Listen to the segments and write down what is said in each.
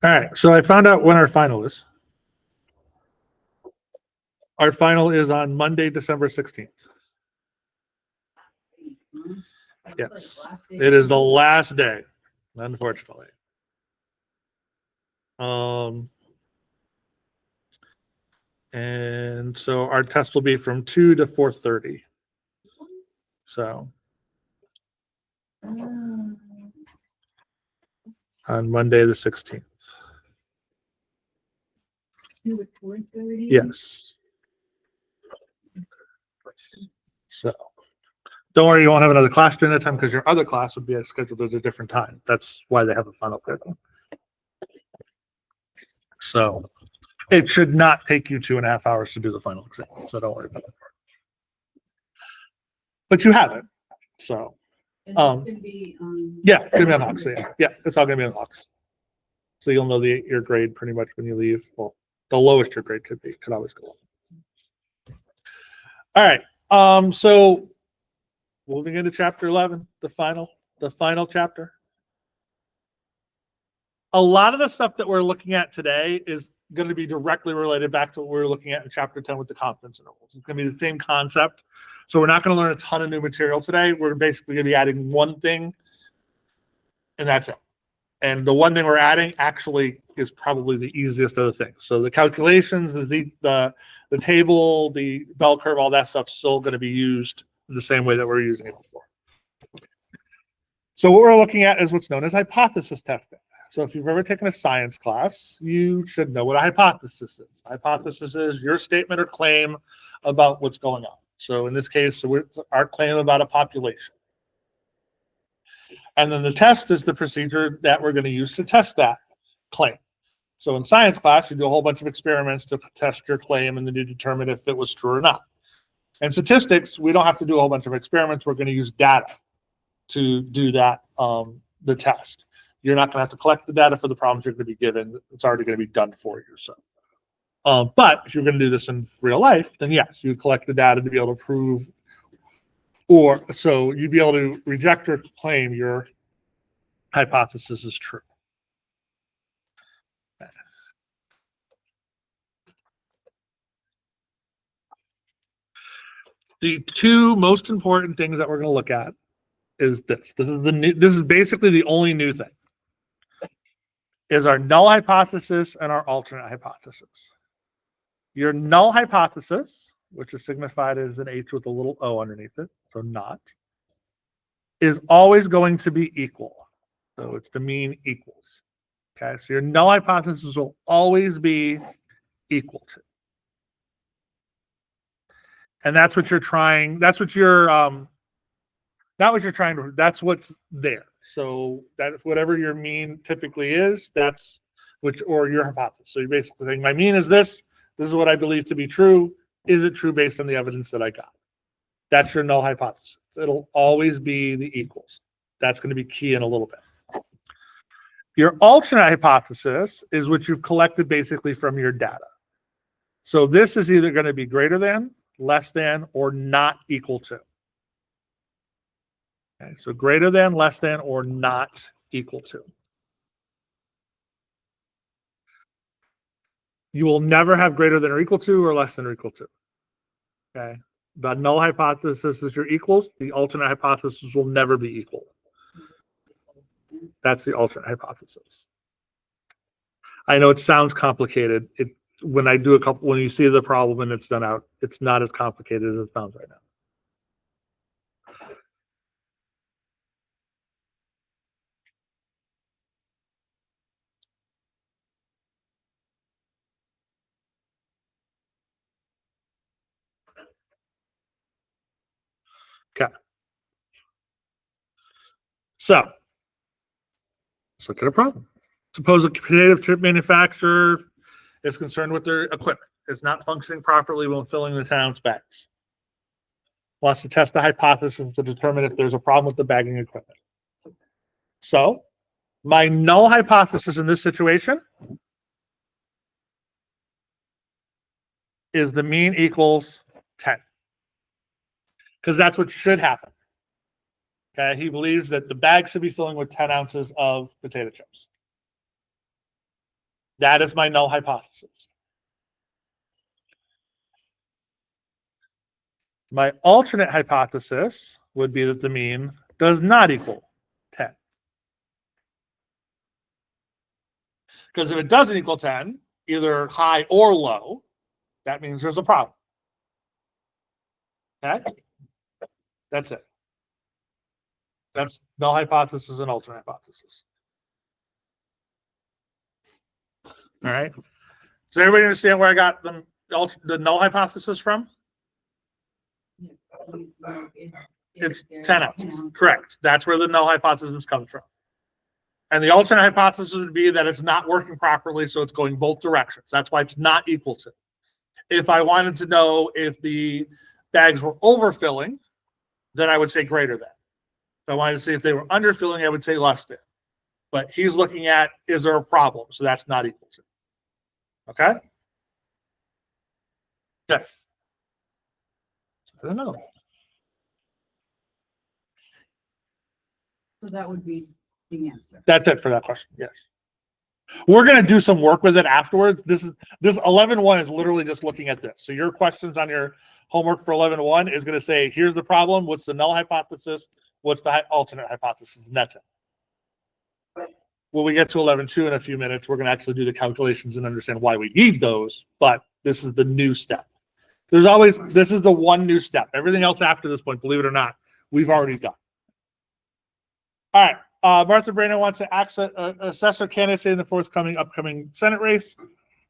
All right, so I found out when our final is. Our final is on Monday, December 16th. Yes, it is the last day, unfortunately. And so our test will be from 2 to 4:30. So on Monday the 16th. 2 to 4:30? Yes. So don't worry, you won't have another class during that time because your other class would be scheduled at a different time. That's why they have a final schedule. So it should not take you 2.5 hours to do the final exam. So don't worry about it. But you have it. So Is it going to be yeah, it's gonna be on Hawks. So yeah, it's all gonna be on Hawks. So you'll know your grade pretty much when you leave. Well, the lowest your grade could always go up. All right. So moving into chapter 11, the final chapter. A lot of the stuff that we're looking at today is going to be directly related back to what we were looking at in chapter 10 with the confidence intervals. It's going to be the same concept. So we're not going to learn a ton of new material today. We're basically going to be adding one thing, and that's it. And the one thing we're adding actually is probably the easiest of the things. So the calculations, the table, the bell curve, all that stuff's still going to be used the same way that we're using it before. So what we're looking at is what's known as hypothesis testing. So if you've ever taken a science class, you should know what a hypothesis is. A hypothesis is your statement or claim about what's going on. So in this case, our claim about a population. And then the test is the procedure that we're going to use to test that claim. So in science class, you do a whole bunch of experiments to test your claim, and then you determine if it was true or not. In statistics, we don't have to do a whole bunch of experiments. We're going to use data to do that, the test. You're not going to have to collect the data for the problems you're going to be given. It's already going to be done for you. So, but if you're going to do this in real life, then yes, you collect the data to be able to prove, or so you'd be able to reject or claim your hypothesis is true. The two most important things that we're going to look at is this. This is basically the only new thing. Is our null hypothesis and our alternate hypothesis. Your null hypothesis, which is signified as an H with a little O underneath it, so not, is always going to be equal. So it's the mean equals. Okay, so your null hypothesis will always be equal to. And that's what you're trying, that's what you're not what you're trying to, that's what's there. So that's whatever your mean typically is, that's which, or your hypothesis. So you're basically saying my mean is this is what I believe to be true. Is it true based on the evidence that I got? That's your null hypothesis. It'll always be the equals. That's going to be key in a little bit. Your alternate hypothesis is what you've collected basically from your data. So this is either going to be greater than, less than, or not equal to. Okay, so greater than, less than, or not equal to. You will never have greater than or equal to or less than or equal to. Okay. The null hypothesis is your equals. The alternate hypothesis will never be equal. That's the alternate hypothesis. I know it sounds complicated. When you see the problem and it's done out, it's not as complicated as it sounds right now. Okay. So let's look at a problem. Suppose a potato chip manufacturer is concerned with their equipment. It's not functioning properly when filling the town's bags. Wants to test the hypothesis to determine if there's a problem with the bagging equipment. So my null hypothesis in this situation is the mean equals 10. Because that's what should happen. Okay, he believes that the bag should be filling with 10 ounces of potato chips. That is my null hypothesis. My alternate hypothesis would be that the mean does not equal 10. Because if it doesn't equal 10, either high or low, that means there's a problem. Okay? That's it. That's null hypothesis and alternate hypothesis. All right. Does everybody understand where I got the null hypothesis from? It's 10 ounces. Correct. That's where the null hypothesis comes from. And the alternate hypothesis would be that it's not working properly, so it's going both directions. That's why it's not equal to. If I wanted to know if the bags were overfilling, then I would say greater than. If I wanted to see if they were underfilling, I would say less than. But he's looking at, is there a problem? So that's not equal to. Okay? Okay. I don't know. So that would be the answer. That's it for that question. Yes. We're going to do some work with it afterwards. This 11.1 is literally just looking at this. So your questions on your homework for 11.1 is going to say, here's the problem. What's the null hypothesis? What's the alternate hypothesis? And that's it. When we get to 11.2 in a few minutes, we're going to actually do the calculations and understand why we need those. But this is the new step. This is the one new step. Everything else after this point, believe it or not, we've already done. All right. Martha Brano wants to assess her candidacy in the upcoming Senate race.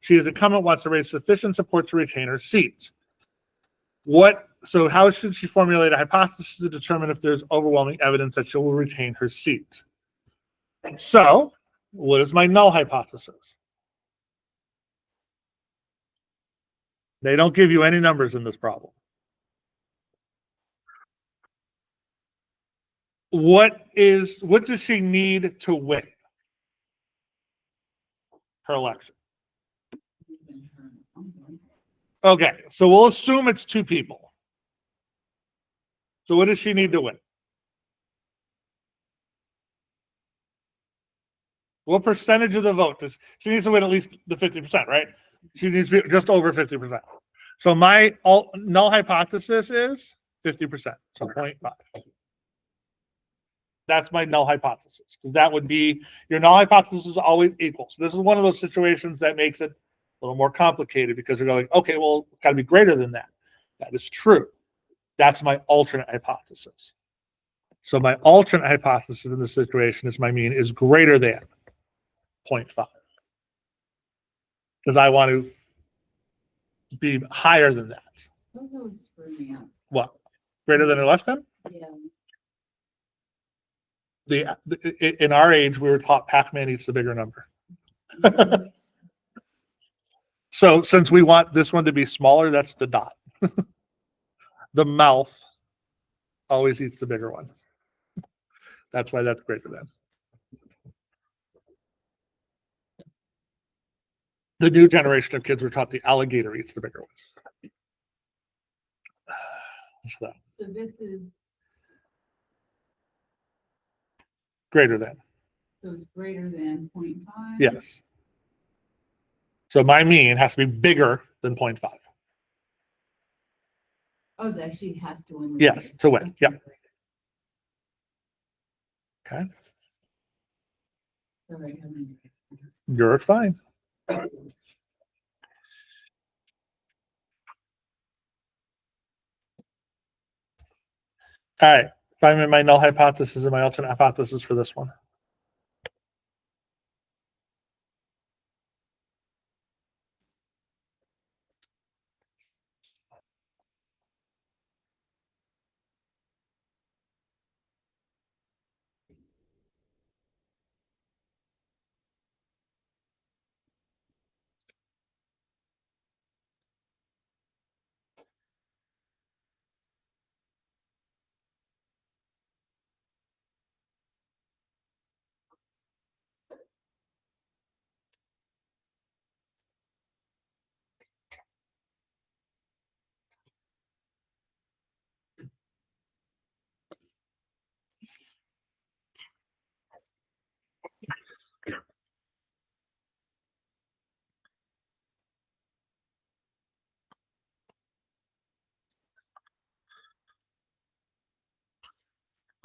She is incumbent, wants to raise sufficient support to retain her seat. So how should she formulate a hypothesis to determine if there's overwhelming evidence that she will retain her seat? So, what is my null hypothesis? They don't give you any numbers in this problem. What does she need to win her election? Okay, so we'll assume it's two people. So what does she need to win? What percentage of the vote does she needs to win? At least the 50%, right? She needs to be just over 50%. So my null hypothesis is 50%, so 0.5. That's my null hypothesis, because that would be your null hypothesis is always equal. So this is one of those situations that makes it a little more complicated because you're going, okay, well, it's got to be greater than that. That is true. That's my alternate hypothesis. So my alternate hypothesis in this situation is my mean is greater than 0.5. Because I want to be higher than that. Those always screw me up. What? Greater than or less than? Yeah. In our age, we were taught Pac-Man eats the bigger number. So since we want this one to be smaller, that's the dot. The mouth always eats the bigger one. That's why that's greater than. The new generation of kids were taught the alligator eats the bigger one. So this is, Greater than. so it's greater than 0.5? Yes. So my mean has to be bigger than 0.5. Oh, that she has to win. the Yes, race. to win. Yep. Okay. Sorry, I mean, You're fine. All right. Find me my null hypothesis and my alternate hypothesis for this one.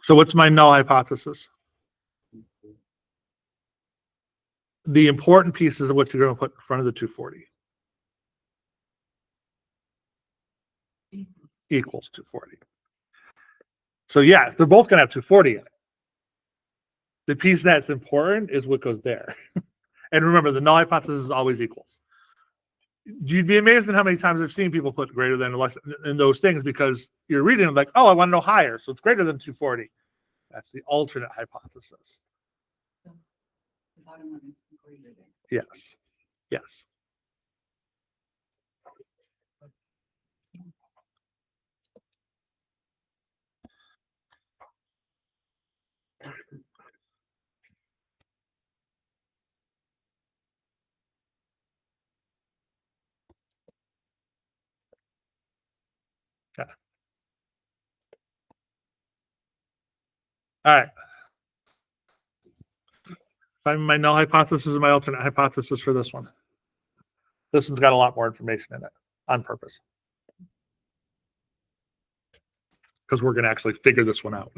So what's my null hypothesis? The important pieces of what you're going to put in front of the 240 equals 240. So yeah, they're both going to have 240 in it. The piece that's important is what goes there. And remember, the null hypothesis is always equals. You'd be amazed at how many times I've seen people put greater than or less in those things because you're reading them like, oh, I want to know higher. So it's greater than 240. That's the alternate hypothesis. The bottom one is greater than. Yes. Yes. Okay. All right. Find my null hypothesis and my alternate hypothesis for this one. This one's got a lot more information in it on purpose. Because we're going to actually figure this one out.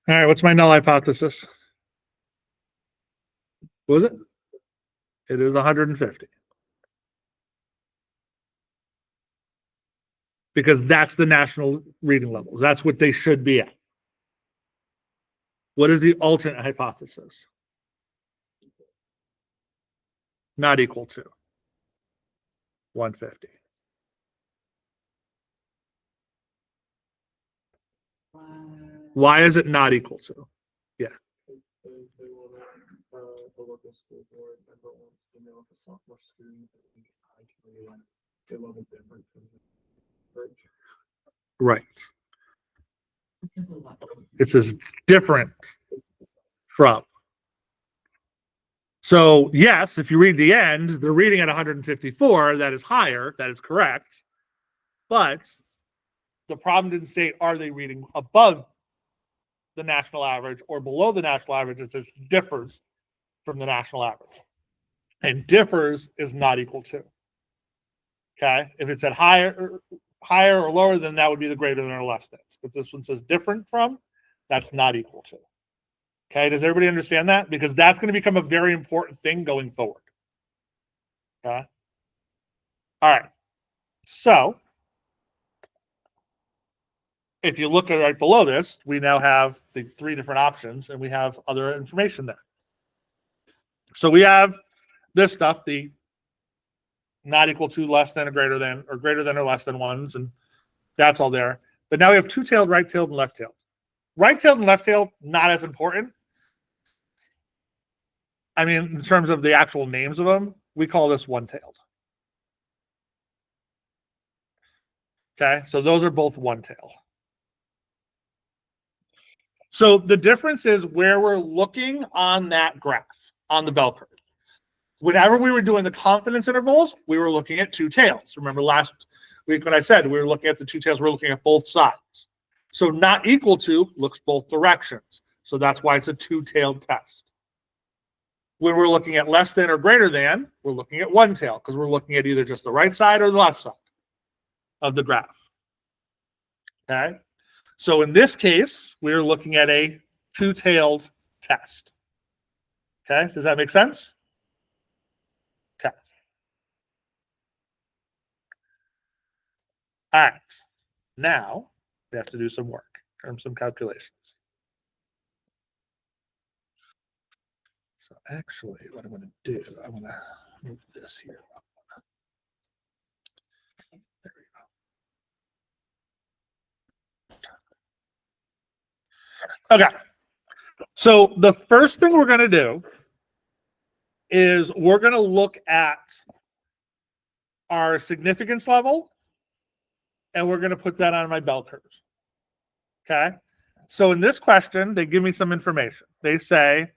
All right, what's my null hypothesis? What was it? It is 150. Because that's the national reading levels. That's what they should be at. What is the alternate hypothesis? Not equal to 150. Why is it not equal to? Yeah. They want the local school board member wants to know if a sophomore student a little different from the church. Right. There's a lot. It's as different from. So yes, if you read the end, they're reading at 154. That is higher. That is correct. But the problem didn't say, are they reading above the national average or below the national average? It says differs from the national average. And differs is not equal to. Okay. If it said higher or lower, then that would be the greater than or less than. But this one says different from, that's not equal to. Okay. Does everybody understand that? Because that's going to become a very important thing going forward. Okay. All right. So if you look at right below this, we now have the 3 different options and we have other information there. So we have this stuff, the not equal to, less than, or greater than or less than ones, and that's all there. But now we have two-tailed, right-tailed, and left-tailed. Right-tailed and left-tailed, not as important. I mean, in terms of the actual names of them, we call this one-tailed. Okay, so those are both one-tailed. So the difference is where we're looking on that graph, on the bell curve. Whenever we were doing the confidence intervals, we were looking at two tails. Remember last week when I said we were looking at the two tails, we're looking at both sides. So not equal to looks both directions. So that's why it's a two-tailed test. When we're looking at less than or greater than, we're looking at one tail because we're looking at either just the right side or the left side of the graph. Okay. So in this case, we're looking at a two-tailed test. Okay. Does that make sense? Okay. All right. Now, They have to do some work and some calculations. So actually, what I'm going to do, I'm going to move this here up. There we go. Okay. So the first thing we're going to do is we're going to look at our significance level, and we're going to put that on my bell curves. Okay. So in this question, they give me some information. They say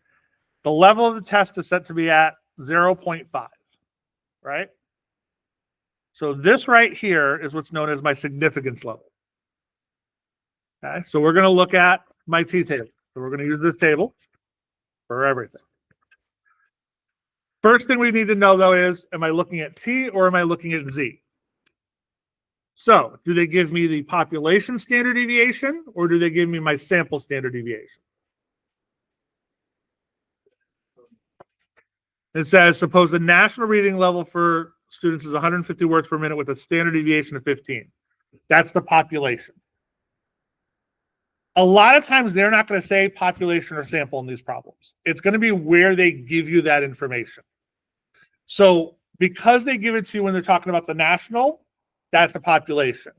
the level of the test is set to be at 0.5, right? So this right here is what's known as my significance level. Okay. So we're going to look at my t-table. So we're going to use this table for everything. First thing we need to know, though, is am I looking at T or am I looking at Z? So do they give me the population standard deviation or do they give me my sample standard deviation? It says, suppose the national reading level for students is 150 words per minute with a standard deviation of 15. That's the population. A lot of times they're not going to say population or sample in these problems. It's going to be where they give you that information. So because they give it to you when they're talking about the national, that's the population.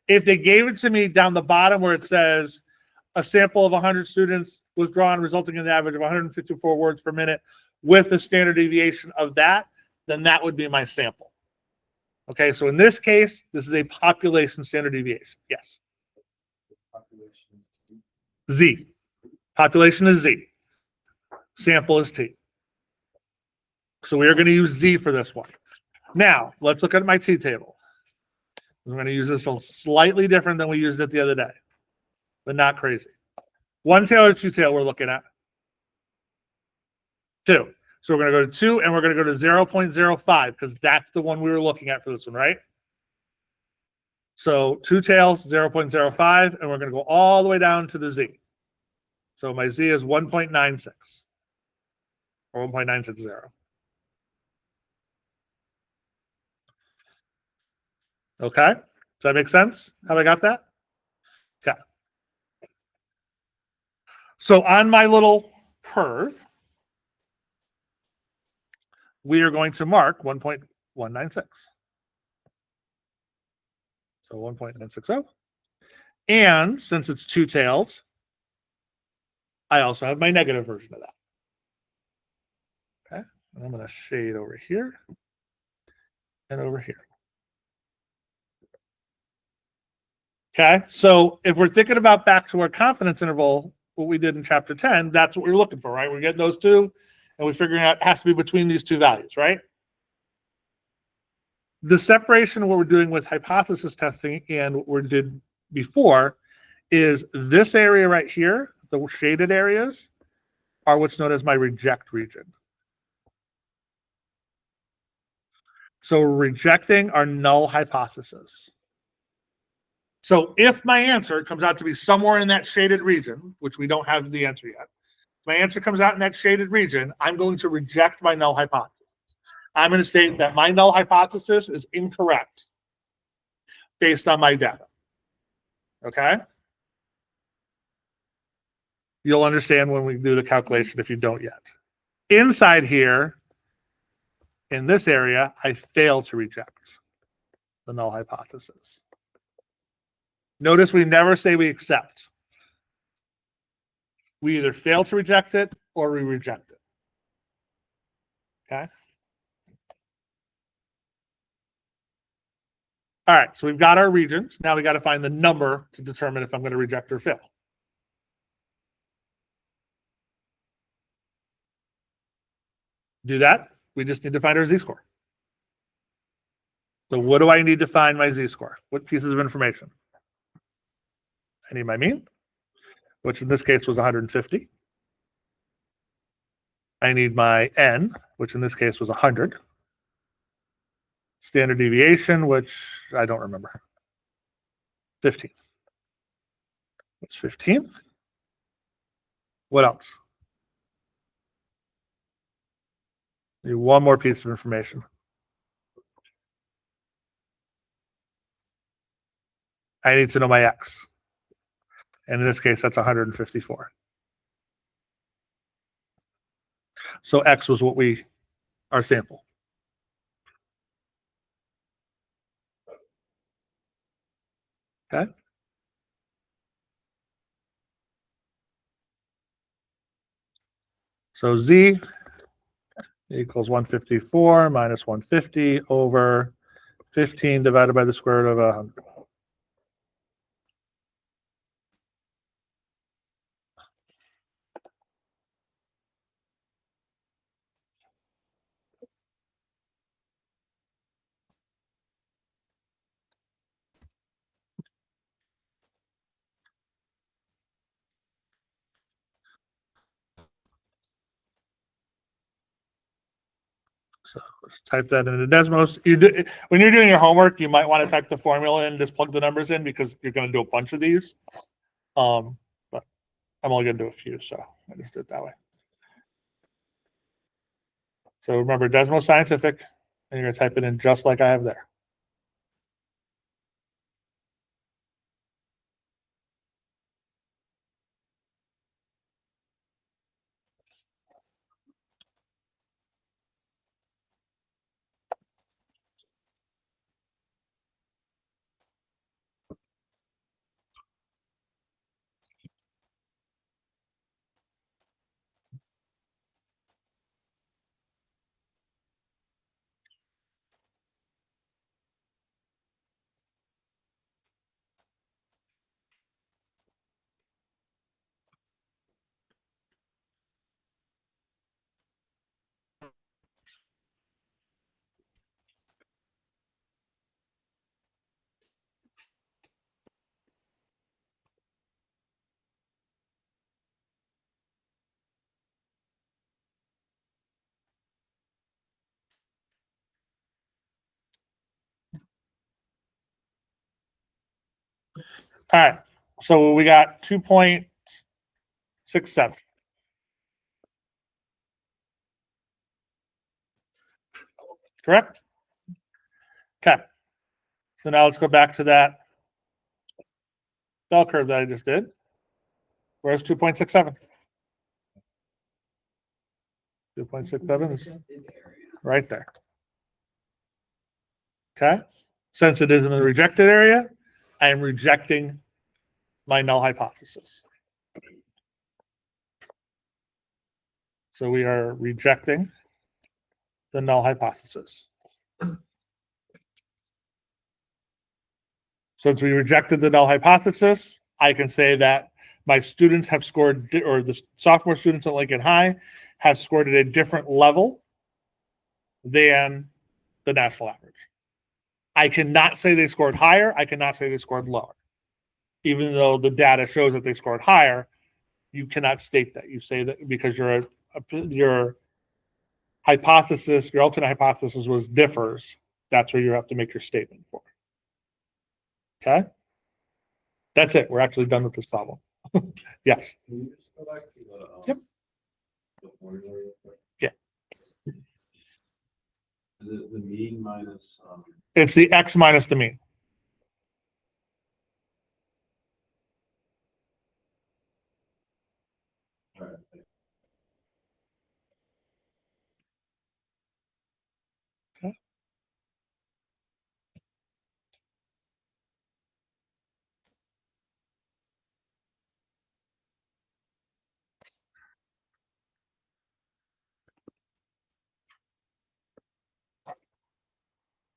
If they gave it to me down the bottom where it says a sample of 100 students was drawn resulting in an average of 154 words per minute with a standard deviation of that, then that would be my sample. Okay, so in this case, this is a population standard deviation. Yes. Z. Population is Z. Sample is T. So we are going to use Z for this one. Now, let's look at my t-table. I'm going to use this slightly different than we used it the other day, but not crazy. One tail or two tail we're looking at? 2. So we're going to go to 2 and we're going to go to 0.05 because that's the one we were looking at for this one, right? So 2 tails, 0.05, and we're going to go all the way down to the Z. So my Z is 1.96 or 1.960. Okay, does that make sense? Have I got that? Okay. So on my little curve, we are going to mark 1.196. So 1.960. And since it's 2 tails, I also have my negative version of that. Okay, and I'm going to shade over here and over here. Okay, so if we're thinking about back to our confidence interval, what we did in chapter 10, that's what we're looking for, right? We're getting those two, and we're figuring out it has to be between these two values, right? The separation of what we're doing with hypothesis testing and what we did before is this area right here, the shaded areas, are what's known as my reject region. So we're rejecting our null hypothesis. So if my answer comes out to be somewhere in that shaded region, which we don't have the answer yet, if my answer comes out in that shaded region, I'm going to reject my null hypothesis. I'm going to state that my null hypothesis is incorrect based on my data. Okay? You'll understand when we do the calculation if you don't yet. Inside here, in this area, I fail to reject the null hypothesis. Notice we never say we accept. We either fail to reject it or we reject it. Okay? All right, so we've got our regions. Now we got to find the number to determine if I'm going to reject or fail. Do that, we just need to find our z-score. So what do I need to find my z-score? What pieces of information? I need my mean, which in this case was 150. I need my n, which in this case was 100. Standard deviation, which I don't remember. 15. That's 15. What else? Need one more piece of information. I need to know my x. And in this case, that's 154. So X was our sample. Okay. So Z equals 154 minus 150 over 15 divided by the square root of 100. So let's type that into Desmos. When you're doing your homework, you might want to type the formula in, just plug the numbers in because you're going to do a bunch of these. But I'm only going to do a few, so I just did it that way. So remember Desmos Scientific, and you're going to type it in just like I have there. All right. So we got 2.67. Correct? Okay. So now let's go back to that bell curve that I just did. Where's 2.67? 2.67 is right there. Okay. Since it is in the rejected area, I am rejecting my null hypothesis. So we are rejecting the null hypothesis. Since we rejected the null hypothesis, I can say that my students have scored, or the sophomore students at Lincoln High have scored at a different level than the national average. I cannot say they scored higher. I cannot say they scored lower. Even though the data shows that they scored higher, you cannot state that. You say that because your hypothesis, your alternate hypothesis was differs. That's where you have to make your statement for. Okay? That's it. We're actually done with this problem. Yes. Can you just go back to the, Yep. the formula real quick? Yeah. Is it the mean minus, It's the X minus the mean. all right,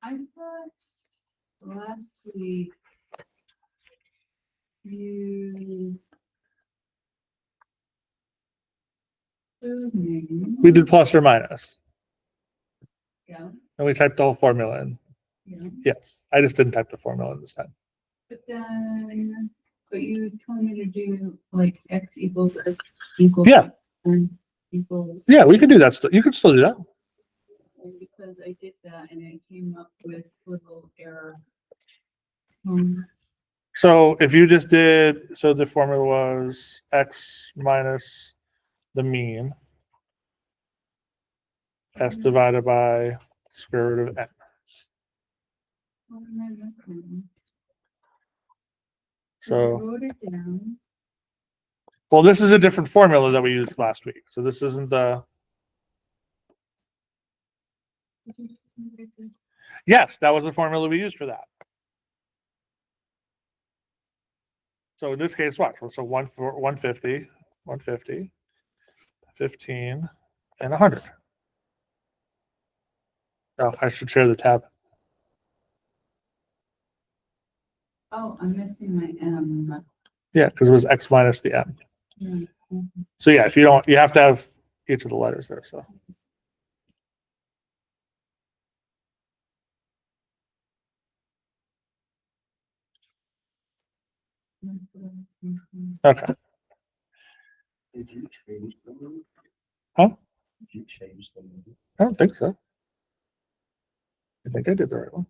I thought last week you showed me. We did plus or minus, Yeah, and we typed the whole formula in. yeah. Yes, I just didn't type the formula in this time. But you told me to do like X equals S equals. Yeah. And equals. Yeah, we can do that. You can still do that. Because I did that and it came up with little error. So if you just did, so the formula was X minus the mean, S divided by square root of N. What am I looking? I So wrote it down. Well, this is a different formula that we used last week. So this isn't the, yes, that was the formula we used for that. So in this case, what? So 150, 150, 15, and 100. Oh, I should share the tab. Oh, I'm missing my M. Yeah, because it was X minus the M. Mhm. So yeah, if you don't, you have to have each of the letters there. So okay. Did you change the movie? Huh? Did you change the movie? I don't think so. I think I did the right one.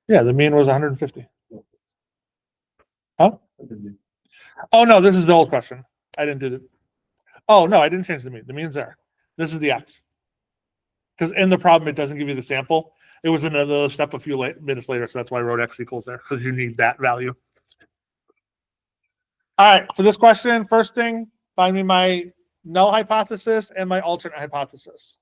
Yeah, the mean was 150. Huh? Oh no, this is the old question. I didn't do the. Oh no, I didn't change the mean. The mean's there. This is the X. Because in the problem, it doesn't give you the sample. It was another step a few minutes later, so that's why I wrote X equals there, because you need that value. All right, for this question, first thing, find me my null hypothesis and my alternate hypothesis.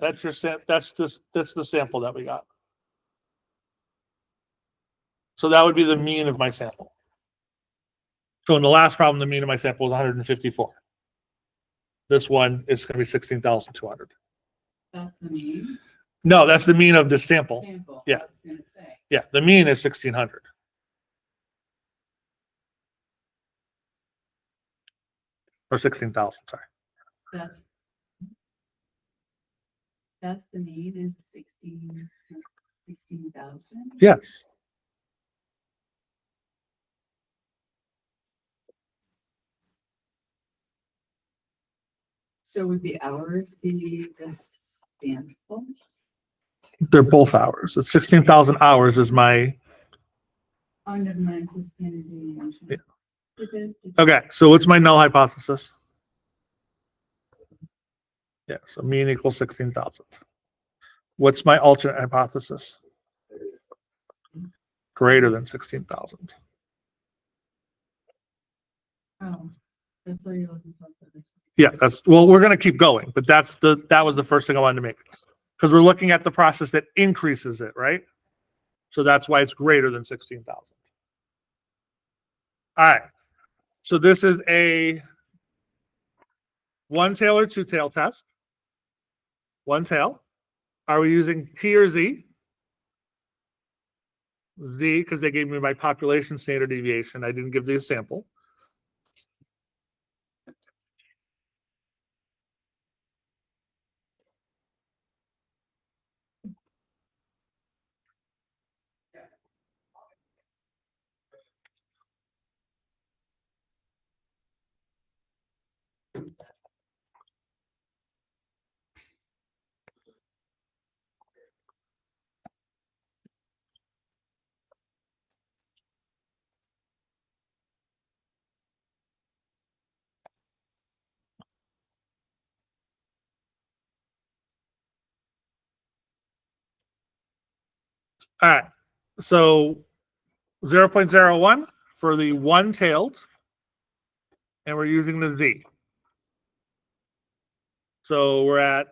That's your that's the sample that we got. So that would be the mean of my sample. So in the last problem, the mean of my sample was 154. This one is going to be 16,200. That's the mean No, that's the mean of this sample. sample. Yeah. I was gonna say. Yeah, the mean is 1,600. Or 16,000, sorry. That's that's the mean is 16,000. Yes. So would the hours be this sample? They're both hours. It's 16,000 hours is my. Oh, never mind, it's a standard deviation. Yeah. Okay. Okay, so what's my null hypothesis? Yeah, so mean equals 16,000. What's my alternate hypothesis? Greater than 16,000. Oh, that's what you're looking for this. Yeah, that's, well, we're going to keep going, but that was the first thing I wanted to make. Because we're looking at the process that increases it, right? So that's why it's greater than 16,000. All right. So this is a one tail or two tail test. One tail. Are we using T or Z? Z, because they gave me my population standard deviation. I didn't give the sample. All right. So 0.01 for the one-tailed, and we're using the Z. So we're at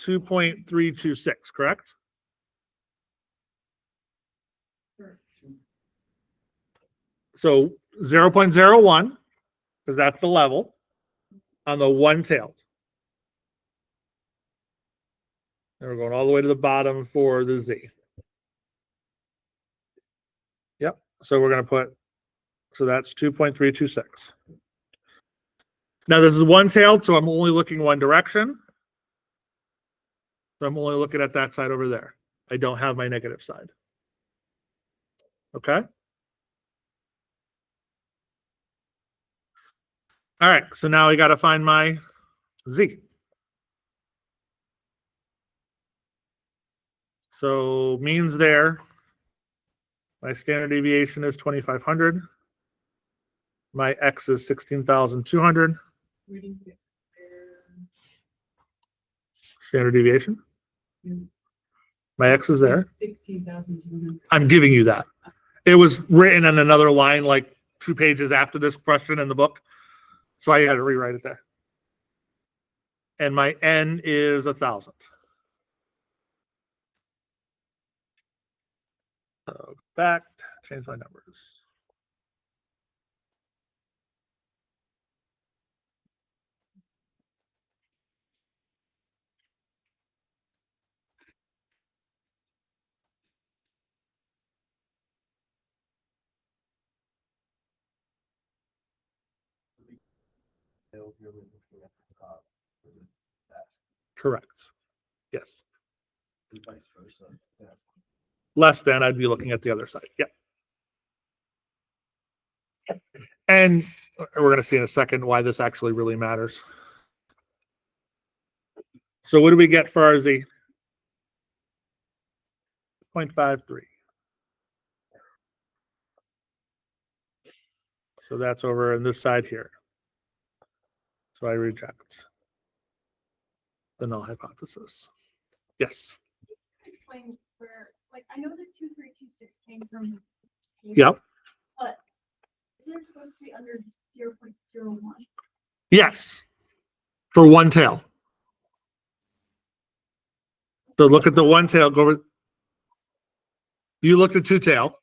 2.326, correct? So 0.01, because that's the level on the one-tailed. And we're going all the way to the bottom for the Z. Yep. So we're going to put, so that's 2.326. Now this is one-tailed, so I'm only looking one direction. So I'm only looking at that side over there. I don't have my negative side. Okay. All right, so now we got to find my Z. So means there. My standard deviation is 2,500. My X is 16,200. Where do you get there? Standard deviation. My X is there. 16,200. I'm giving you that. It was written on another line, like 2 pages after this question in the book. So I had to rewrite it there. And my N is 1,000. So back, change my numbers. You're looking at the top, for the best, Correct. Yes. and vice versa. That's Less than, I'd be looking at the other side. Yep. And we're going to see in a second why this actually really matters. So what do we get for our Z? 0.53. So that's over on this side here. So I reject the null hypothesis. Yes. Explain where, like, I know that 2326 came from. Yep. But isn't it supposed to be under 0.01? Yes. For one tail. So look at the one tail. Go over. You looked at two tail.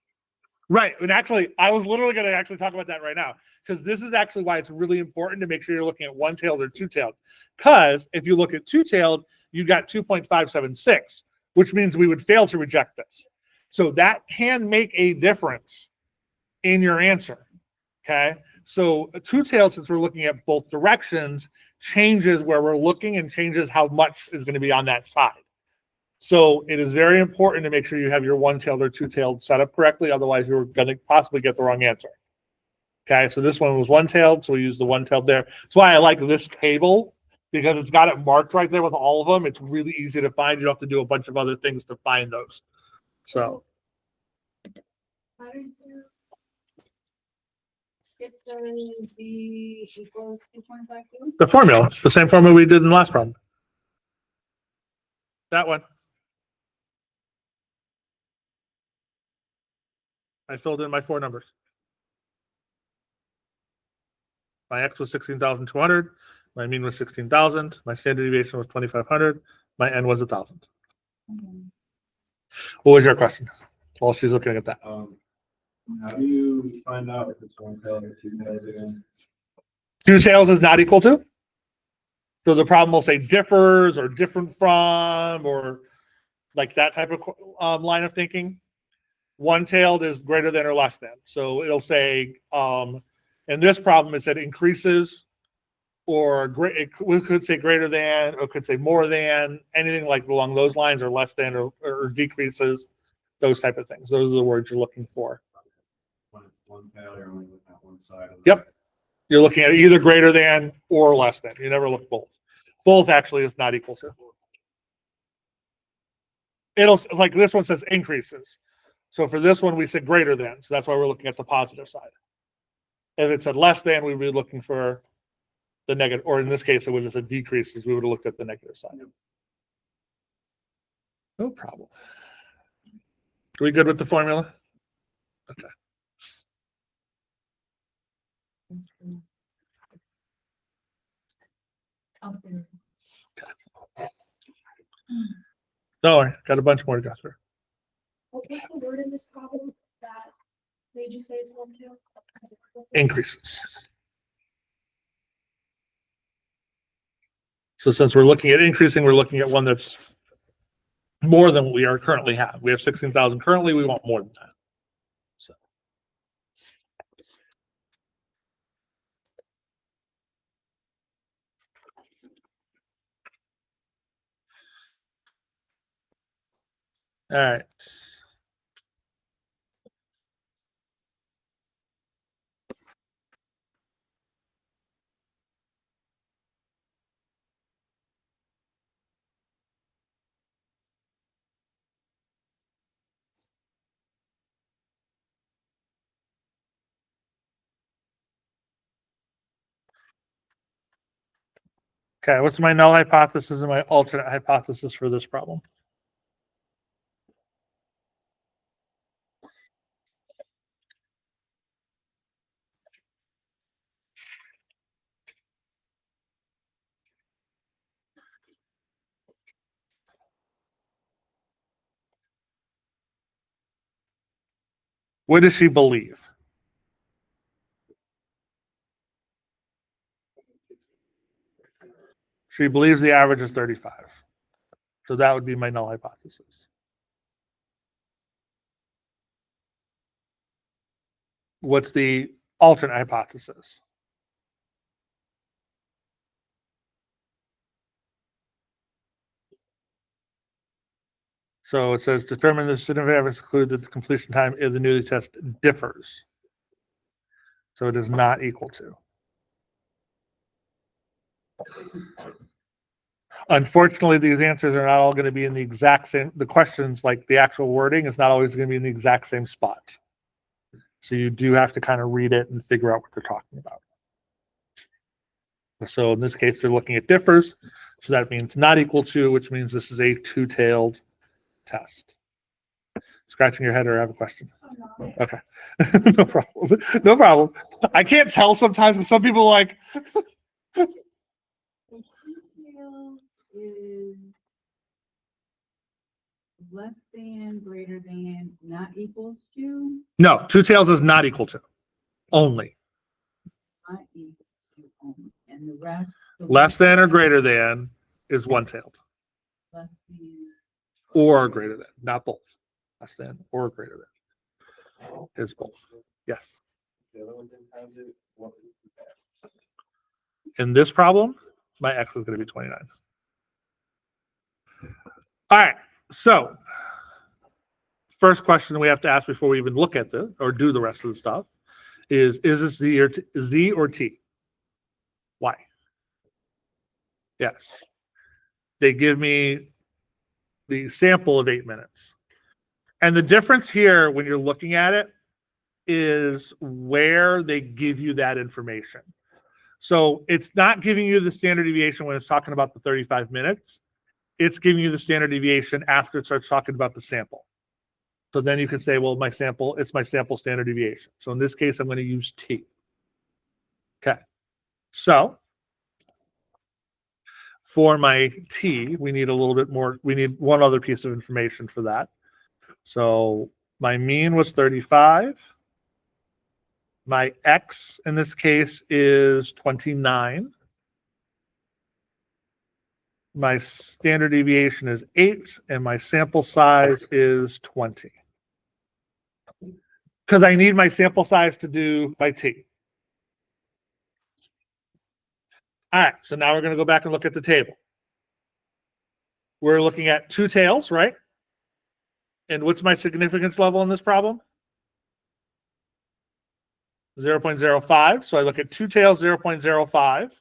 Right. And actually, I was literally going to actually talk about that right now, because this is actually why it's really important to make sure you're looking at one tailed or two tailed. Because if you look at two tailed, you got 2.576, which means we would fail to reject this. So that can make a difference in your answer. Okay. So a two tailed, since we're looking at both directions, changes where we're looking and changes how much is going to be on that side. So it is very important to make sure you have your one-tailed or two-tailed set up correctly. Otherwise, you're going to possibly get the wrong answer. Okay, so this one was one-tailed, so we use the one-tailed there. That's why I like this table, because it's got it marked right there with all of them. It's really easy to find. You don't have to do a bunch of other things to find those. So How did you get the B equals 2.52? the formula, it's the same formula we did in the last problem. That one. I filled in my four numbers. My X was 16,200. My mean was 16,000. My standard deviation was 2,500. My N was 1,000. What was your question? While she's looking at that. How do you find out if it's one tail or two tails again? Two tails is not equal to. So the problem will say differs or different from, or like that type of line of thinking. One tailed is greater than or less than. So it'll say, in this problem, it said increases, or we could say greater than, or could say more than, anything like along those lines, or less than, or decreases, those type of things. Those are the words you're looking for. When it's one tail, you're only looking at one side of Yep. You're looking at either greater than or less than. You never look both. Both actually is not equal to. It'll, like this one says increases. So for this one, we said greater than. So that's why we're looking at the positive side. If it said less than, we'd be looking for the negative, or in this case, it would have said decreases. We would have looked at the negative side. No problem. Are we good with the formula? Okay. Don't worry, got a bunch more to go through. What's the word in this problem that made you say it's one tail? Increases. So since we're looking at increasing, we're looking at one that's more than what we are currently have. We have 16,000 currently. We want more than that. So. All right. Okay, what's my null hypothesis and my alternate hypothesis for this problem? What does she believe? She believes the average is 35. So that would be my null hypothesis. What's the alternate hypothesis? So it says determine the significant average conclude that the completion time of the newly test differs. So it is not equal to. Unfortunately, these answers are not all going to be in the exact same, the questions, like the actual wording, is not always going to be in the exact same spot. So you do have to kind of read it and figure out what they're talking about. So in this case, they're looking at differs. So that means not equal to, which means this is a two-tailed test. Scratching your head or have a question? Okay. No problem. No problem. I can't tell sometimes because some people like, The two-tailed is less than, greater than, not equals to, no, two tails is not equal to, only. not equal to only, and the rest. the Less than or one- greater than is one-tailed, Less than, or greater than, not both. Less than or greater than is both. Yes. The other one didn't have it. What is that? In this problem, my x is going to be 29. All right. So first question we have to ask before we even look at this or do the rest of the stuff is this Z or T? Why? Yes. They give me the sample of 8 minutes. And the difference here when you're looking at it is where they give you that information. So it's not giving you the standard deviation when it's talking about the 35 minutes. It's giving you the standard deviation after it starts talking about the sample. So then you can say, well, it's my sample standard deviation. So in this case, I'm going to use T. Okay. So for my T, we need a little bit more. We need one other piece of information for that. So my mean was 35. My X in this case is 29. My standard deviation is 8, and my sample size is 20. Because I need my sample size to do my T. All right, so now we're going to go back and look at the table. We're looking at two tails, right? And what's my significance level in this problem? 0.05. So I look at two tails, 0.05.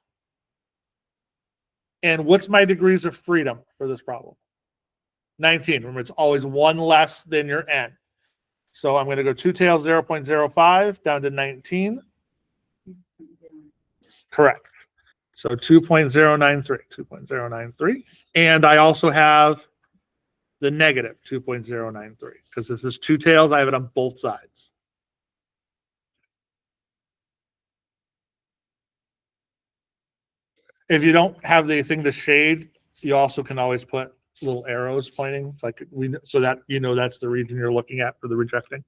And what's my degrees of freedom for this problem? 19. Remember, it's always one less than your n. So I'm going to go two tails, 0.05 down to 19. Correct. So 2.093, 2.093. And I also have the negative 2.093 because this is two tails. I have it on both sides. If you don't have the thing to shade, you also can always put little arrows pointing, like so that you know that's the region you're looking at for the rejecting.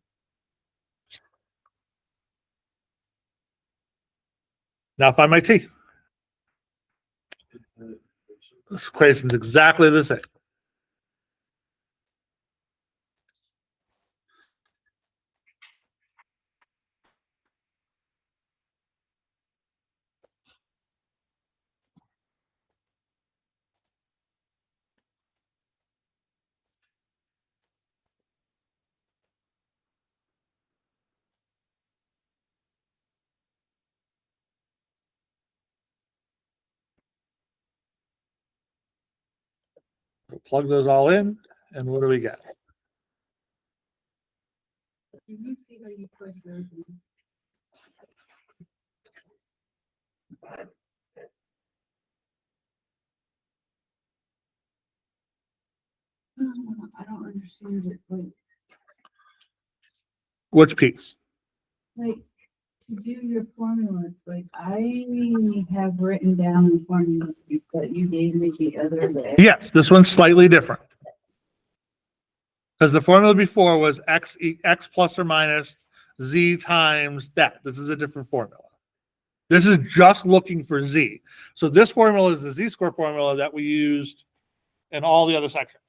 Now find my T. This equation is exactly the same. We'll plug those all in, and what do we get? Can you see how you push those in? change it, Which piece? like, to do your formulas, like, I have written down the formulas that you gave me the other day. Yes, this one's slightly different. Because the formula before was x plus or minus z times that. This is a different formula. This is just looking for z. So this formula is the z-score formula that we used in all the other sections.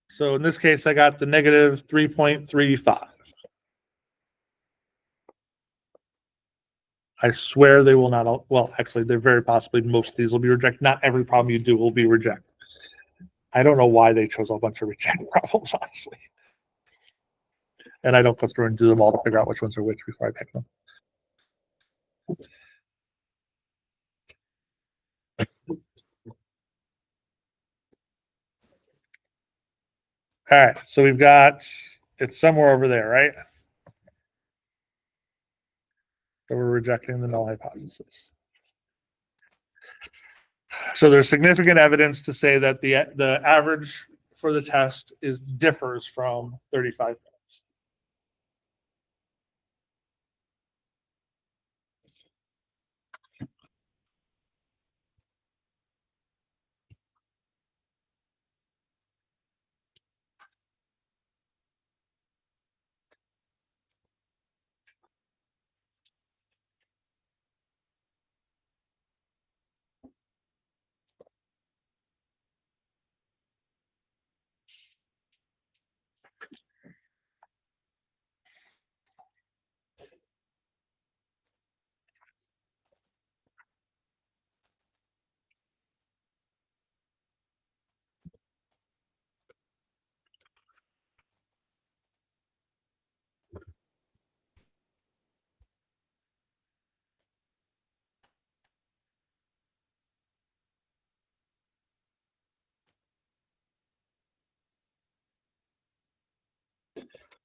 So in this case, I got the negative 3.35. I swear they will not, well, actually, they're very possibly, most of these will be rejected. Not every problem you do will be rejected. I don't know why they chose a bunch of rejected problems, honestly. And I don't go through and do them all to figure out which ones are which before I pick them. All right, so we've got, it's somewhere over there, right? So we're rejecting the null hypothesis. So there's significant evidence to say that the average for the test differs from 35 minutes.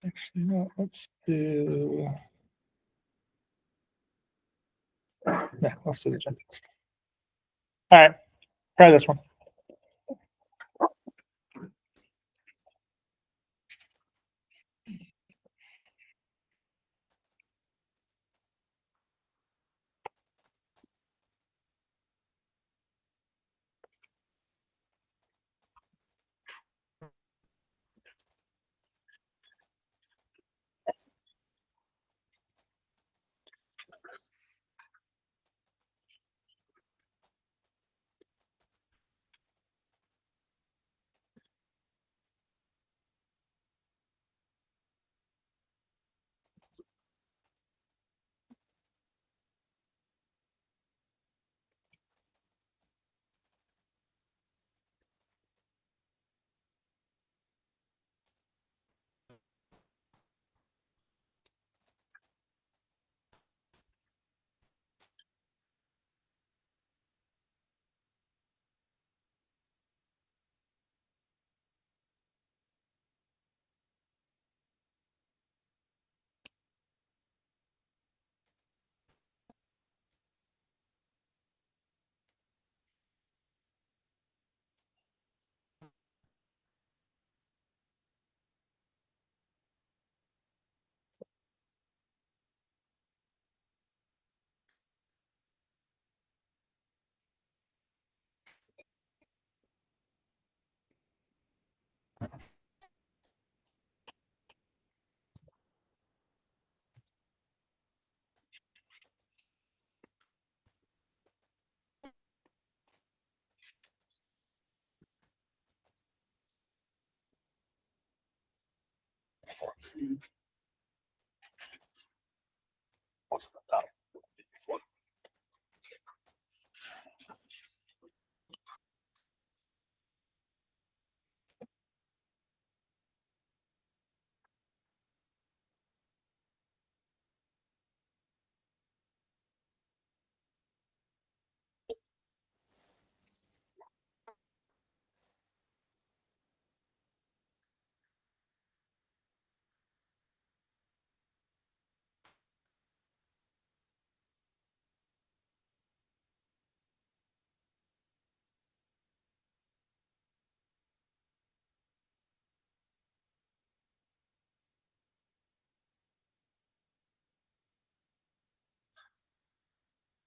Actually, no, let's do. Yeah, let's do the gen test. All right, try this one.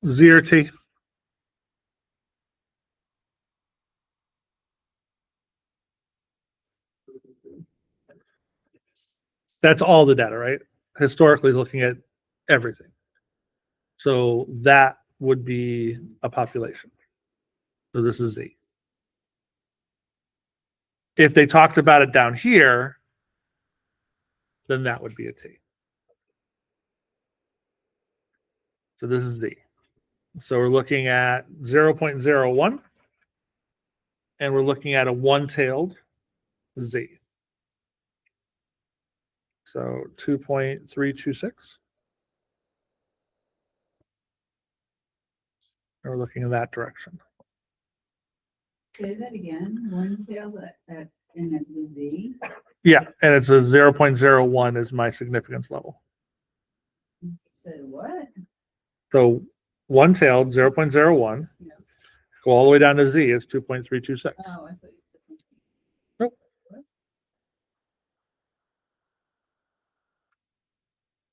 Z or T? That's all the data, right? Historically looking at everything. So that would be a population. So this is Z. If they talked about it down here, then that would be a T. So this is Z. So we're looking at 0.01, and we're looking at a one-tailed Z. So 2.326. And we're looking in that direction. Say that again, one tail and it's a Z. Yeah, and it's a 0.01 is my significance level. Said what? So one-tailed 0.01, Yeah. go all the way down to Z is 2.326. Oh, I thought you said something. Nope.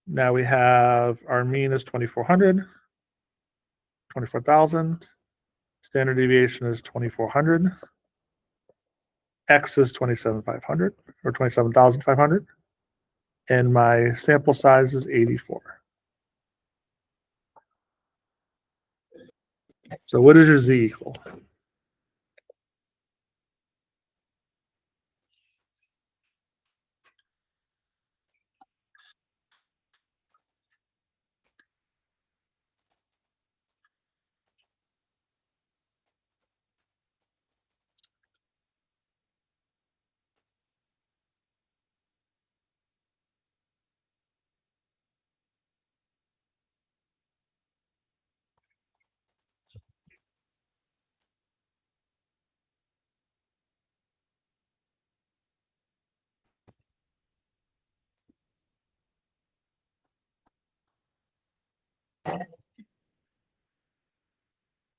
Now we have our mean is 2,400, 24,000. Standard deviation is 2,400. X is 27,500 or 27,500. And my sample size is 84. So what is your Z equal?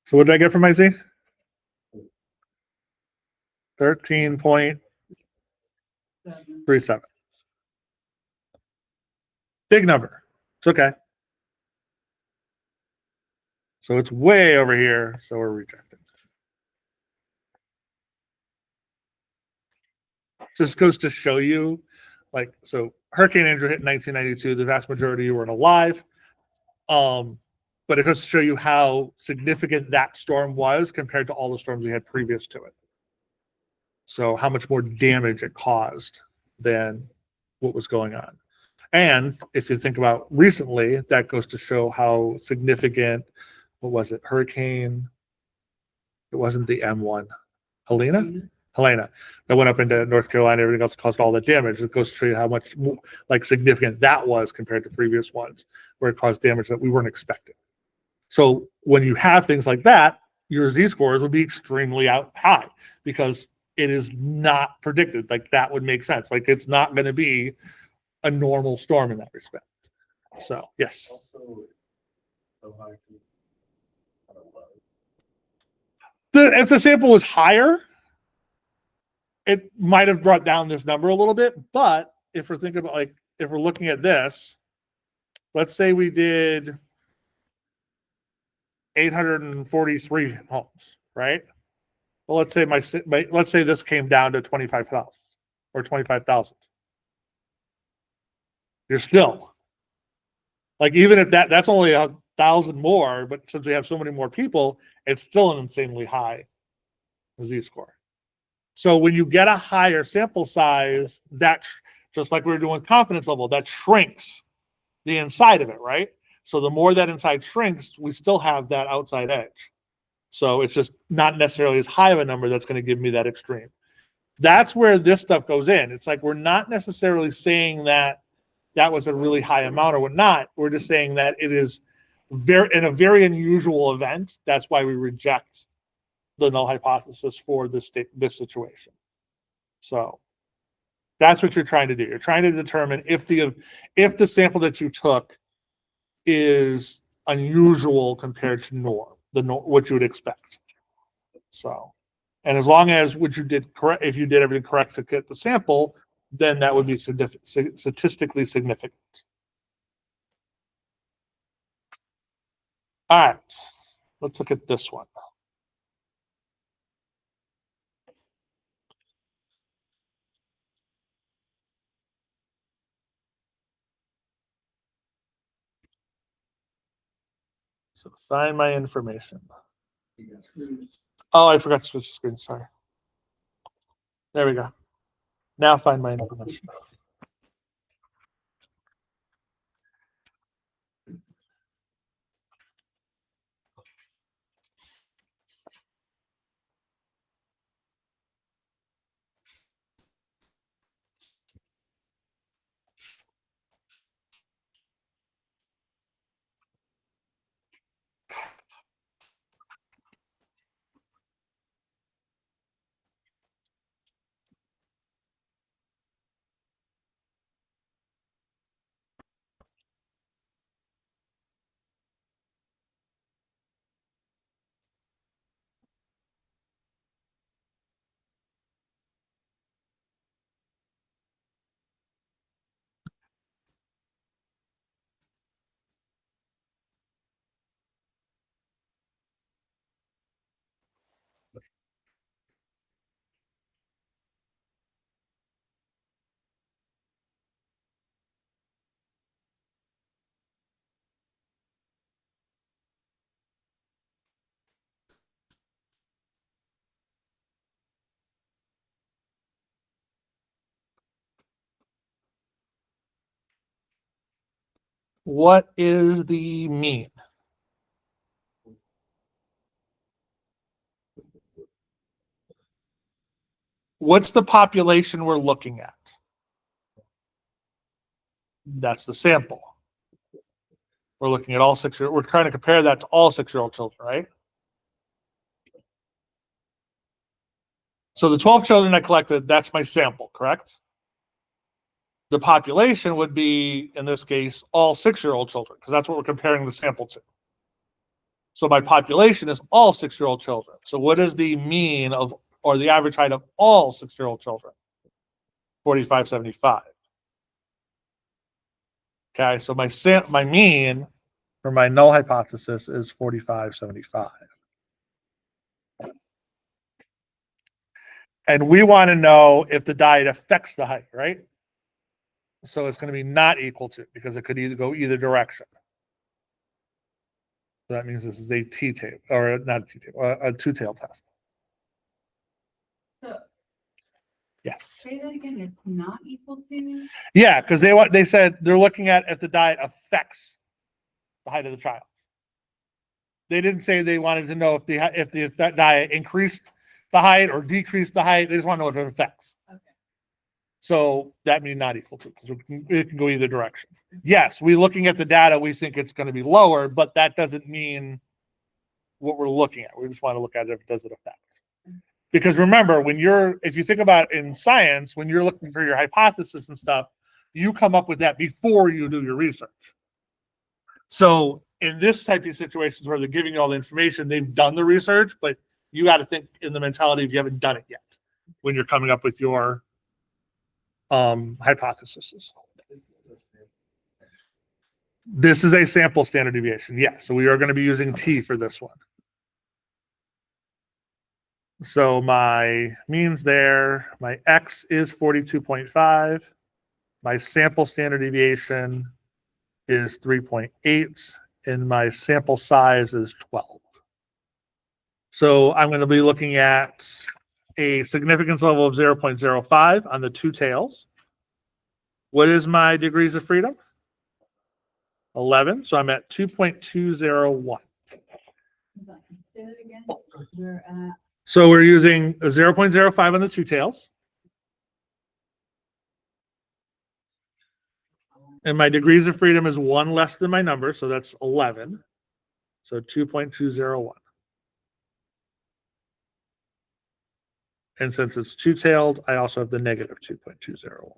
So what did I get for my Z? 13.37. 7. Big number. It's okay. So it's way over here, so we're rejecting. Just goes to show you, like, so Hurricane Andrew hit in 1992. The vast majority weren't alive. But it goes to show you how significant that storm was compared to all the storms we had previous to it. So how much more damage it caused than what was going on. And if you think about recently, that goes to show how significant, what was it, hurricane, it wasn't the M1, Helena, that went up into North Carolina, everything else caused all that damage. It goes to show you how much like significant that was compared to previous ones where it caused damage that we weren't expecting. So when you have things like that, your Z-scores would be extremely high because it is not predicted. Like that would make sense. Like it's not going to be a normal storm in that respect. So yes. Also, so high to kind of low. If the sample was higher, it might have brought down this number a little bit. But if we're thinking about like, if we're looking at this, let's say we did 843 homes, right? Well, let's say let's say this came down to 25,000 or 25,000. You're still like, even if that's only 1,000 more, but since we have so many more people, it's still an insanely high Z-score. So when you get a higher sample size, that just like we were doing with confidence level, that shrinks the inside of it, right? So the more that inside shrinks, we still have that outside edge. So it's just not necessarily as high of a number that's going to give me that extreme. That's where this stuff goes in. It's like we're not necessarily saying that that was a really high amount or whatnot. We're just saying that it is in a very unusual event. That's why we reject the null hypothesis for this situation. So that's what you're trying to do. You're trying to determine if the sample that you took is unusual compared to what you would expect. So, and as long as what you did correct, if you did everything correct to get the sample, then that would be statistically significant. All right, let's look at this one. So find my information. Oh, I forgot to switch the screen. Sorry. There we go. Now find my information. What is the mean? What's the population we're looking at? That's the sample. We're looking at all 6 year. We're trying to compare that to all 6-year-old children, right? So the 12 children I collected, that's my sample, correct? The population would be, in this case, all 6-year-old children, because that's what we're comparing the sample to. So my population is all 6-year-old children. So what is the mean of, or the average height of all 6-year-old children? 45.75. Okay, so my mean for my null hypothesis is 45.75. And we want to know if the diet affects the height, right? So it's going to be not equal to, because it could either go either direction. So that means this is a t-tail, or not a t-tail, a two-tail test. So Yes. say that again, it's not equal to? Yeah, because they said they're looking at if the diet affects the height of the child. They didn't say they wanted to know if that diet increased the height or decreased the height. They just want to know if it affects. Okay. So that means not equal to, because it can go either direction. Yes, we looking at the data, we think it's going to be lower, but that doesn't mean what we're looking at. We just want to look at it if does it affect. Because remember, if you think about it in science, when you're looking for your hypothesis and stuff, you come up with that before you do your research. So in this type of situations where they're giving you all the information, they've done the research, but you got to think in the mentality of you haven't done it yet when you're coming up with your hypotheses. This is a sample standard deviation. Yes, so we are going to be using T for this one. So my means there, my X is 42.5. My sample standard deviation is 3.8, and my sample size is 12. So I'm going to be looking at a significance level of 0.05 on the two tails. What is my degrees of freedom? 11. So I'm at 2.201. Say that again. We're at So we're using a 0.05 on the two tails. And my degrees of freedom is 1 less than my number, so that's 11. So 2.201. And since it's two-tailed, I also have the negative 2.201.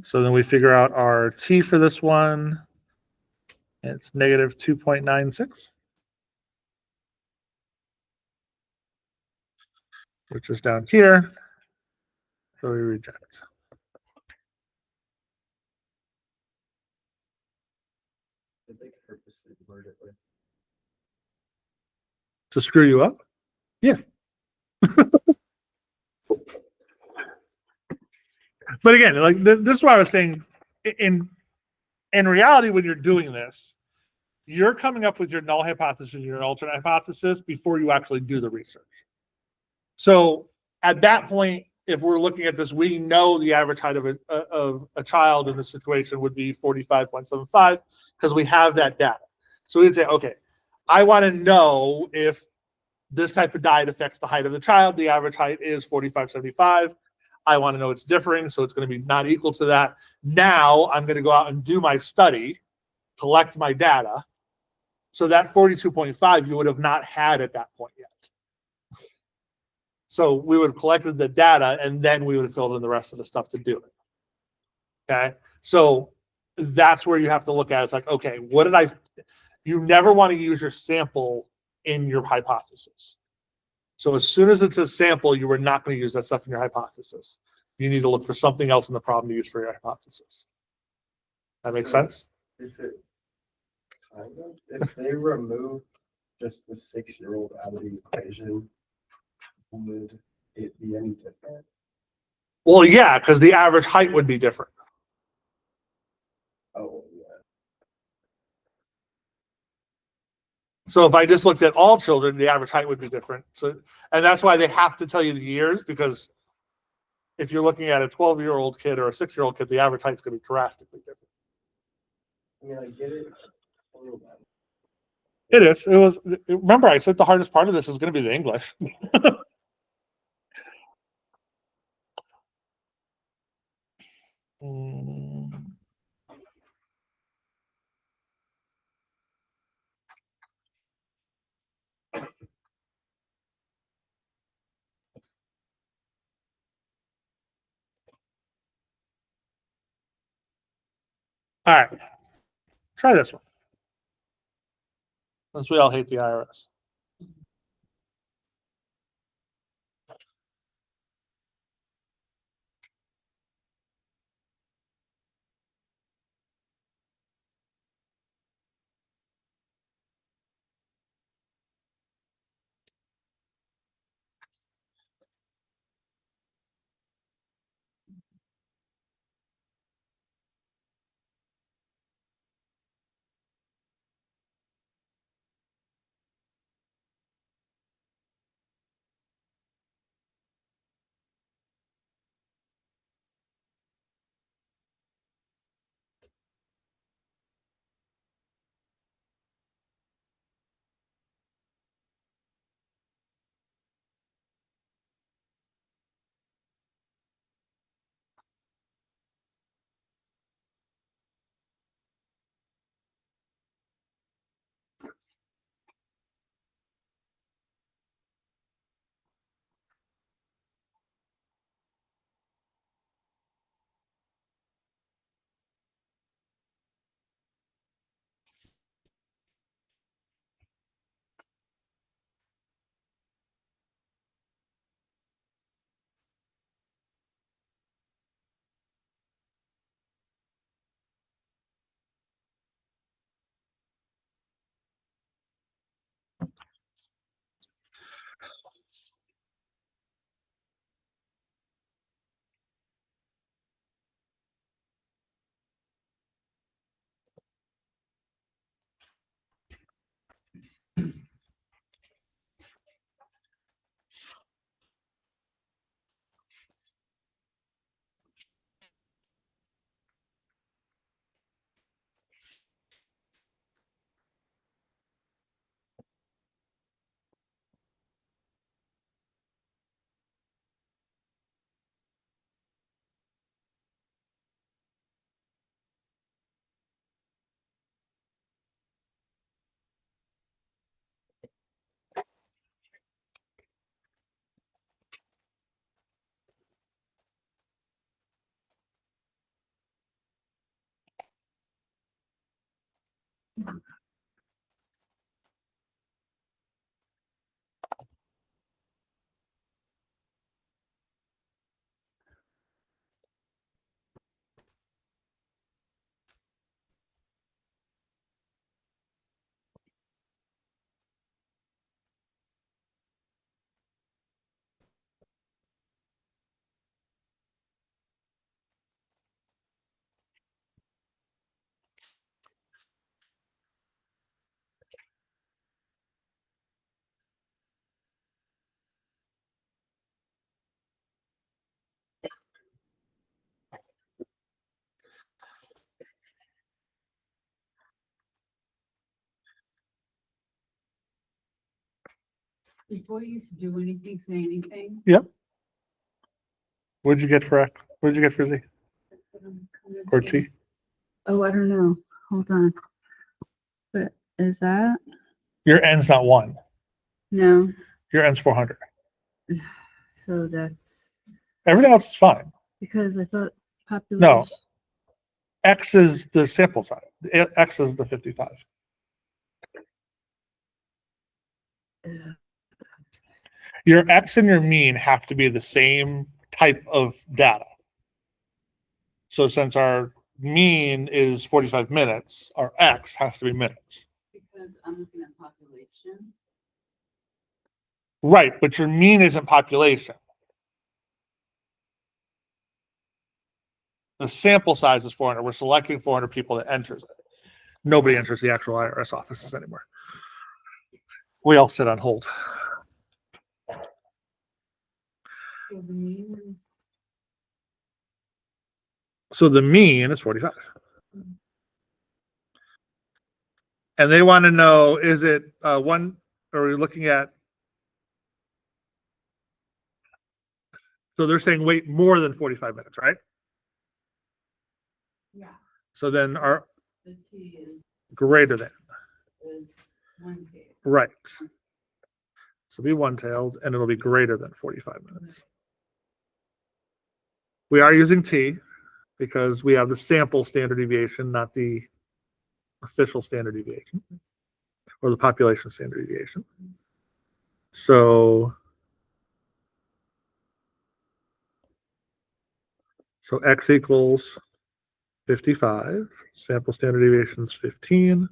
So then we figure out our T for this one. It's negative 2.96, which is down here. So we reject. Did they purposely word it like? To screw you up? Yeah. But again, like this is what I was saying. In reality, when you're doing this, you're coming up with your null hypothesis, your alternate hypothesis before you actually do the research. So at that point, if we're looking at this, we know the average height of a child in this situation would be 45.75 because we have that data. So we'd say, okay, I want to know if this type of diet affects the height of the child. The average height is 45.75. I want to know it's differing, so it's going to be not equal to that. Now I'm going to go out and do my study, collect my data. So that 42.5 you would have not had at that point yet. So we would have collected the data and then we would have filled in the rest of the stuff to do it. Okay. So that's where you have to look at it. It's like, okay, what did you never want to use your sample in your hypothesis. So as soon as it's a sample, you were not going to use that stuff in your hypothesis. You need to look for something else in the problem to use for your hypothesis. That makes sense? If they remove just the 6-year-old out of the equation, would it be any different? Well, yeah, because the average height would be different. Oh, yeah. So if I just looked at all children, the average height would be different. So, and that's why they have to tell you the years, because if you're looking at a 12-year-old kid or a 6-year-old kid, the average height is going to be drastically different. I mean, I get it. It is. It was. Remember, I said the hardest part of this is going to be the English. All right. Try this one. Since we all hate the IRS. Before you do anything, say anything. What'd you get for X? What'd you get for Z That's what I'm kind of or saying. T? Oh, I don't know. Hold on. But is that? Your N's not 1. No. Your N's 400. So that's Everything else is fine. because I thought population. No. X is the sample size. X is the 55. Ugh. Your X and your mean have to be the same type of data. So since our mean is 45 minutes, our X has to be minutes. Because I'm looking at population. Right, but your mean isn't population. The sample size is 400. We're selecting 400 people that enters it. Nobody enters the actual IRS offices anymore. We all sit on hold. So the mean is. So the mean is 45. And they want to know, is it one, are we looking at, so they're saying wait more than 45 minutes, right? Yeah. So then our The T greater than, is 1 T. right. So be one-tailed and it'll be greater than 45 minutes. We are using T because we have the sample standard deviation, not the official standard deviation or the population standard deviation. So X equals 55, sample standard deviation is 15,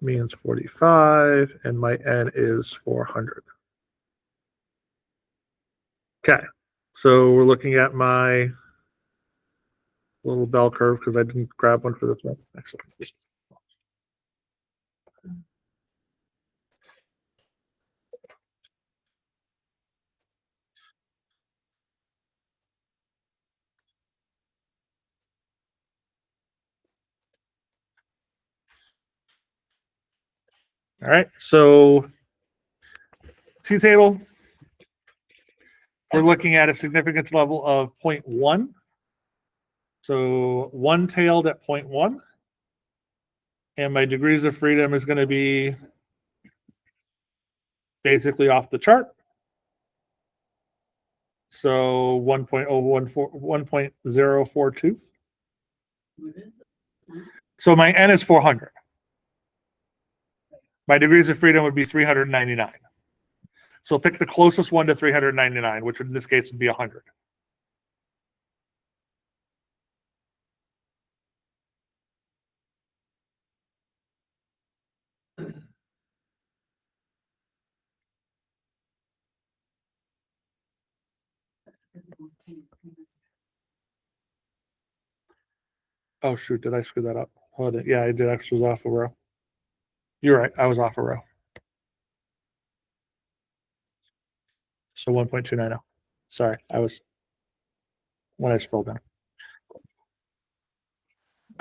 means 45, and my N is 400. Okay, so we're looking at my little bell curve because I didn't grab one for this one, actually. All right, so T-table, we're looking at a significance level of 0.1. So one-tailed at 0.1. And my degrees of freedom is going to be basically off the chart. So 1.042. What is it? So my N is 400. My degrees of freedom would be 399. So pick the closest one to 399, which in this case would be 100. Oh shoot, did I screw that up? Hold it. Yeah, I did. Actually was off a row. You're right. I was off a row. So 1.290. Sorry, I was when I scrolled down.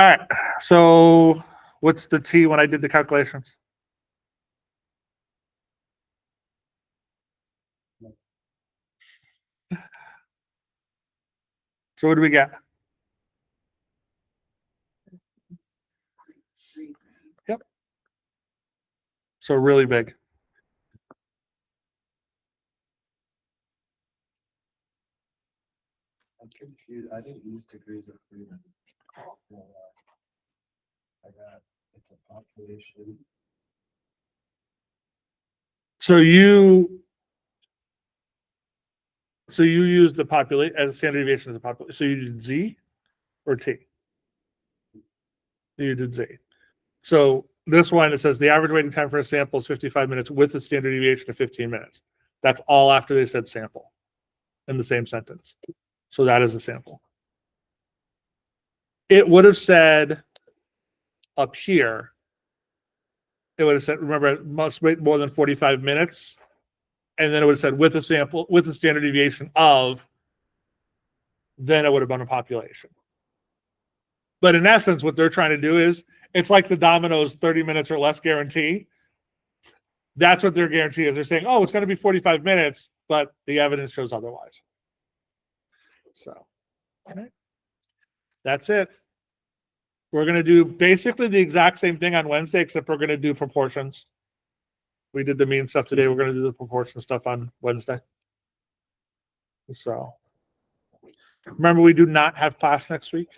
All right. So what's the T when I did the calculations? So what do we get? So really big. I'm confused. I didn't use degrees of freedom. I got, it's a population. So you use the population as standard deviation as a population. So you did Z or T? You did Z. So this one, it says the average waiting time for a sample is 55 minutes with a standard deviation of 15 minutes. That's all after they said sample in the same sentence. So that is a sample. It would have said up here, it would have said, remember, it must wait more than 45 minutes. And then it would have said with a sample, with a standard deviation of, then it would have been a population. But in essence, what they're trying to do is, it's like the Domino's 30 minutes or less guarantee. That's what their guarantee is. They're saying, oh, it's going to be 45 minutes, but the evidence shows otherwise. So, all right. That's it. We're going to do basically the exact same thing on Wednesday, except we're going to do proportions. We did the mean stuff today. We're going to do the proportion stuff on Wednesday. So, remember, we do not have class next week.